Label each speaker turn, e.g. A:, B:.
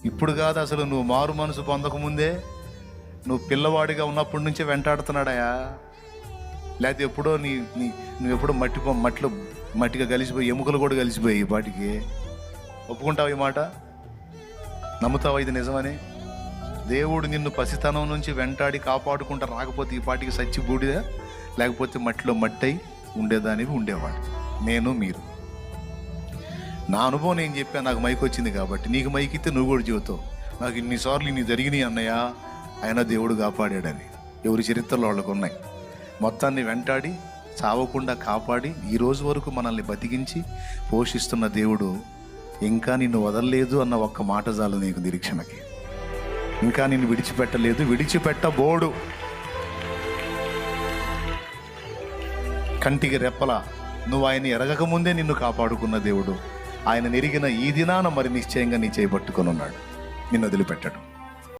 A: ఇప్పుడు కాదు, అసలు నువ్వు మారు మనసు పొందకముందే, నువ్వు పిల్లవాడిగా ఉన్నప్పటి నుంచే వెంటాడుతున్నాడయా. లేకపోతే ఎప్పుడో నువ్వు ఎప్పుడో మట్టిగా కలిసిపోయి, ఎముకలు కూడా కలిసిపోయి ఈ పాటికి. ఒప్పుకుంటావు ఈ మాట? నమ్ముతావా ఇది నిజమని? దేవుడు నిన్ను పసితనం నుంచి వెంటాడి కాపాడుకుంటా రాకపోతే ఈ పాటికి సచ్చి బూడిదా, లేకపోతే మట్టిలో మట్టి అయి ఉండేదానివి ఉండేవాడు. నేను, మీరు. నా అనుభవం నేను చెప్పాను, నాకు మైక్ వచ్చింది కాబట్టి. నీకు మైక్ ఇస్తే నువ్వు కూడా చెబుతావు, నాకు ఇన్నిసార్లు ఇన్ని జరిగినాయి అన్నయ్య, ఆయన దేవుడు కాపాడాడని. ఎవరి చరిత్రలో వాళ్ళకు ఉన్నాయి. మొత్తాన్ని వెంటాడి చావకుండా కాపాడి ఈ రోజు వరకు మనల్ని బతికించి పోషిస్తున్న దేవుడు ఇంకా నిన్ను వదలలేదు అన్న ఒక్క మాట చాలు నీకు నిరీక్షణకి. ఇంకా నిన్ను విడిచిపెట్టలేదు, విడిచిపెట్టబోడు. కంటికి రెప్పలా నువ్వు ఆయన ఎరగకముందే నిన్ను కాపాడుకున్న దేవుడు ఆయన నెరిగిన ఈ దినాన మరి నిశ్చయంగా నీ చేయబట్టుకొని ఉన్నాడు. నిన్ను వదిలిపెట్టడు.